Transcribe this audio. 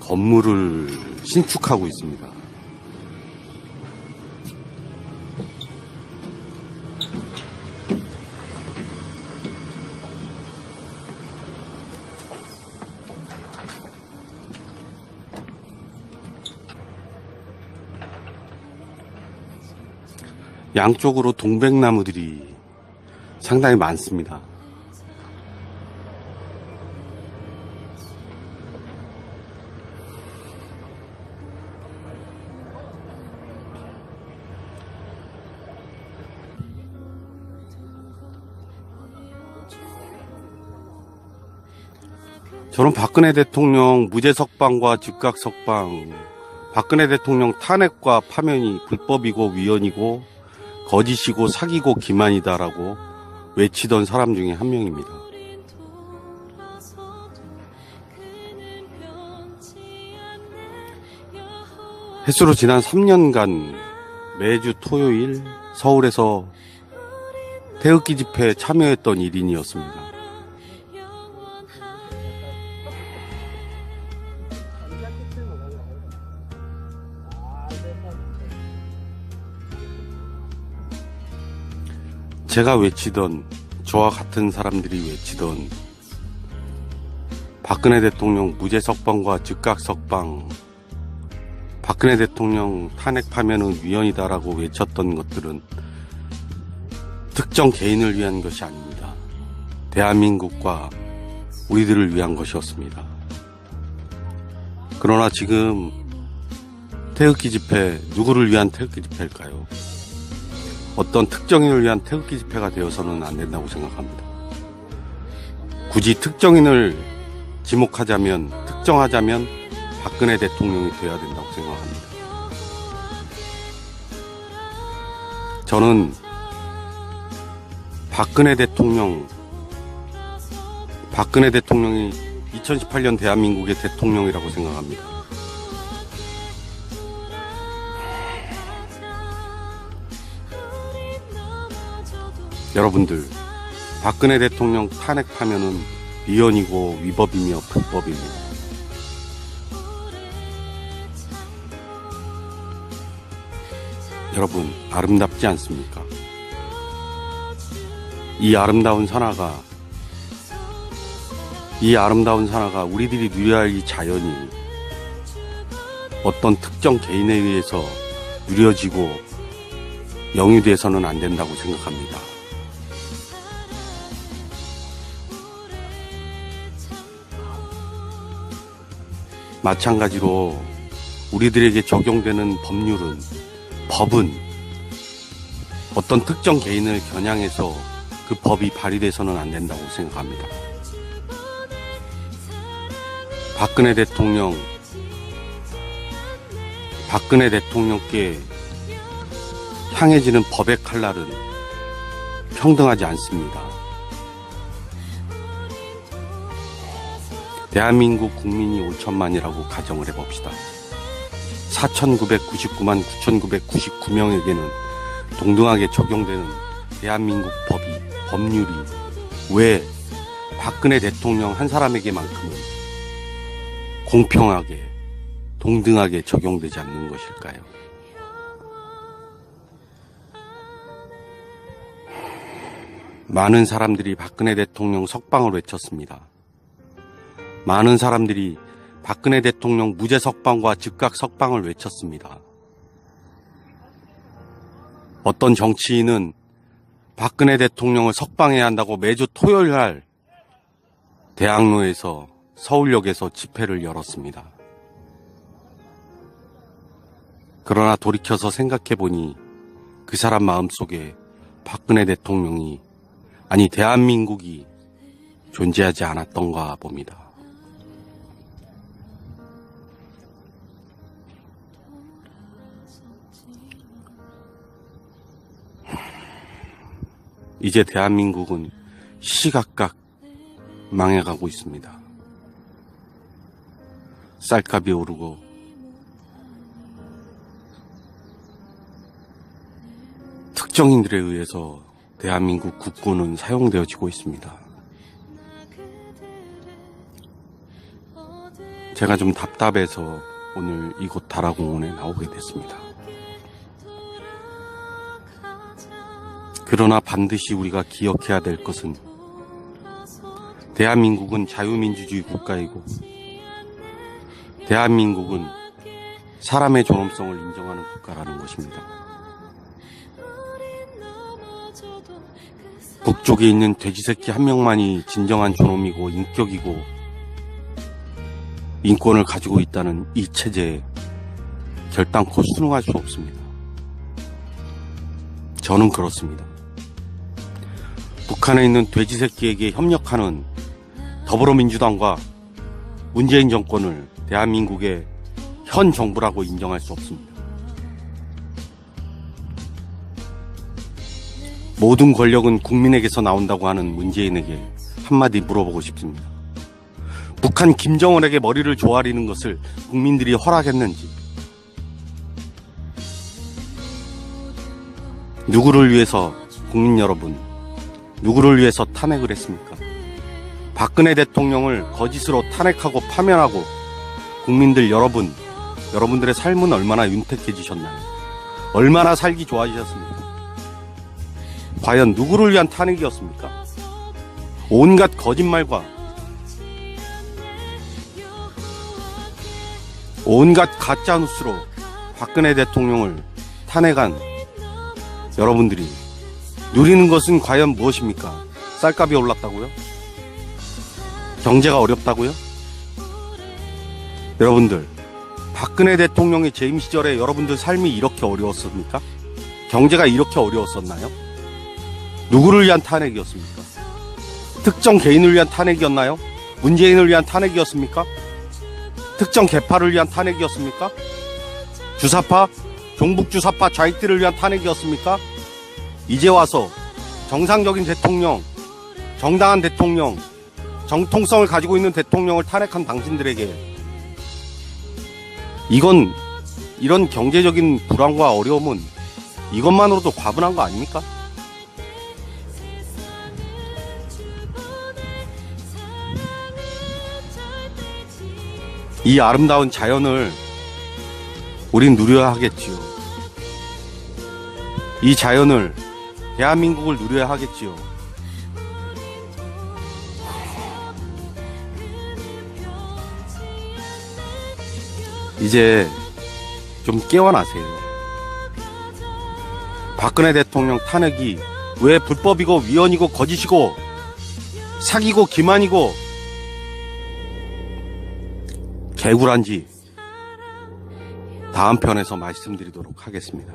건물을 신축하고 있습니다. 양쪽으로 동백나무들이 상당히 많습니다. 저는 박근혜 대통령 무죄 석방과 즉각 석방, 박근혜 대통령 탄핵과 파면이 불법이고 위헌이고 거짓이고 사기고 기만이다라고 외치던 사람 중에 한 명입니다. 햇수로 지난 3년간 매주 토요일 서울에서 태극기 집회에 참여했던 일인이었습니다. 제가 외치던, 저와 같은 사람들이 외치던 박근혜 대통령 무죄 석방과 즉각 석방, 박근혜 대통령 탄핵 파면은 위헌이다라고 외쳤던 것들은 특정 개인을 위한 것이 아닙니다. 대한민국과 우리들을 위한 것이었습니다. 그러나 지금 태극기 집회, 누구를 위한 태극기 집회일까요? 어떤 특정인을 위한 태극기 집회가 되어서는 안 된다고 생각합니다. 굳이 특정인을 지목하자면, 특정하자면 박근혜 대통령이 되어야 된다고 생각합니다. 저는 박근혜 대통령이 2018년 대한민국의 대통령이라고 생각합니다. 여러분들, 박근혜 대통령 탄핵 파면은 위헌이고 위법이며 불법입니다. 여러분, 아름답지 않습니까? 이 아름다운 산하가 우리들이 누려야 할 이 자연이 어떤 특정 개인에 의해서 누려지고 영유돼서는 안 된다고 생각합니다. 마찬가지로 우리들에게 적용되는 법은 어떤 특정 개인을 겨냥해서 그 법이 발휘돼서는 안 된다고 생각합니다. 박근혜 대통령께 향해지는 법의 칼날은 평등하지 않습니다. 대한민국 국민이 5천만이라고 가정을 해봅시다. 4,999만 9,999명에게는 동등하게 적용되는 대한민국 법률이 왜 박근혜 대통령 한 사람에게만큼은 공평하게, 동등하게 적용되지 않는 것일까요? 많은 사람들이 박근혜 대통령 석방을 외쳤습니다. 많은 사람들이 박근혜 대통령 무죄 석방과 즉각 석방을 외쳤습니다. 어떤 정치인은 박근혜 대통령을 석방해야 한다고 매주 토요일 날 대학로에서, 서울역에서 집회를 열었습니다. 그러나 돌이켜서 생각해보니 그 사람 마음속에 박근혜 대통령이, 아니 대한민국이 존재하지 않았던가 봅니다. 이제 대한민국은 시시각각 망해가고 있습니다. 쌀값이 오르고 특정인들에 의해서 대한민국 국군은 사용되어지고 있습니다. 제가 좀 답답해서 오늘 이곳 다라공원에 나오게 됐습니다. 그러나 반드시 우리가 기억해야 될 것은 대한민국은 자유민주주의 국가이고 대한민국은 사람의 존엄성을 인정하는 국가라는 것입니다. 북쪽에 있는 돼지새끼 한 명만이 진정한 존엄이고 인격이고 인권을 가지고 있다는 이 체제에 결단코 순응할 수 없습니다. 저는 그렇습니다. 북한에 있는 돼지새끼에게 협력하는 더불어민주당과 문재인 정권을 대한민국의 현 정부라고 인정할 수 없습니다. 모든 권력은 국민에게서 나온다고 하는 문재인에게 한마디 물어보고 싶습니다. 북한 김정은에게 머리를 조아리는 것을 국민들이 허락했는지, 누구를 위해서 국민 여러분, 누구를 위해서 탄핵을 했습니까? 박근혜 대통령을 거짓으로 탄핵하고 파면하고 국민들 여러분들의 삶은 얼마나 윤택해지셨나요? 얼마나 살기 좋아지셨습니까? 과연 누구를 위한 탄핵이었습니까? 온갖 거짓말과 온갖 가짜뉴스로 박근혜 대통령을 탄핵한 여러분들이 누리는 것은 과연 무엇입니까? 쌀값이 올랐다고요? 경제가 어렵다고요? 여러분들, 박근혜 대통령의 재임 시절에 여러분들 삶이 이렇게 어려웠습니까? 경제가 이렇게 어려웠었나요? 누구를 위한 탄핵이었습니까? 특정 개인을 위한 탄핵이었나요? 문재인을 위한 탄핵이었습니까? 특정 계파를 위한 탄핵이었습니까? 주사파, 종북주사파 좌익들을 위한 탄핵이었습니까? 이제 와서 정상적인 대통령, 정당한 대통령, 정통성을 가지고 있는 대통령을 탄핵한 당신들에게 이런 경제적인 불안과 어려움은 이것만으로도 과분한 거 아닙니까? 이 아름다운 자연을 우린 누려야 하겠지요. 이 자연을, 대한민국을 누려야 하겠지요. 이제 좀 깨어나세요. 박근혜 대통령 탄핵이 왜 불법이고 위헌이고 거짓이고 사기고 기만이고 개굴한지 다음 편에서 말씀드리도록 하겠습니다.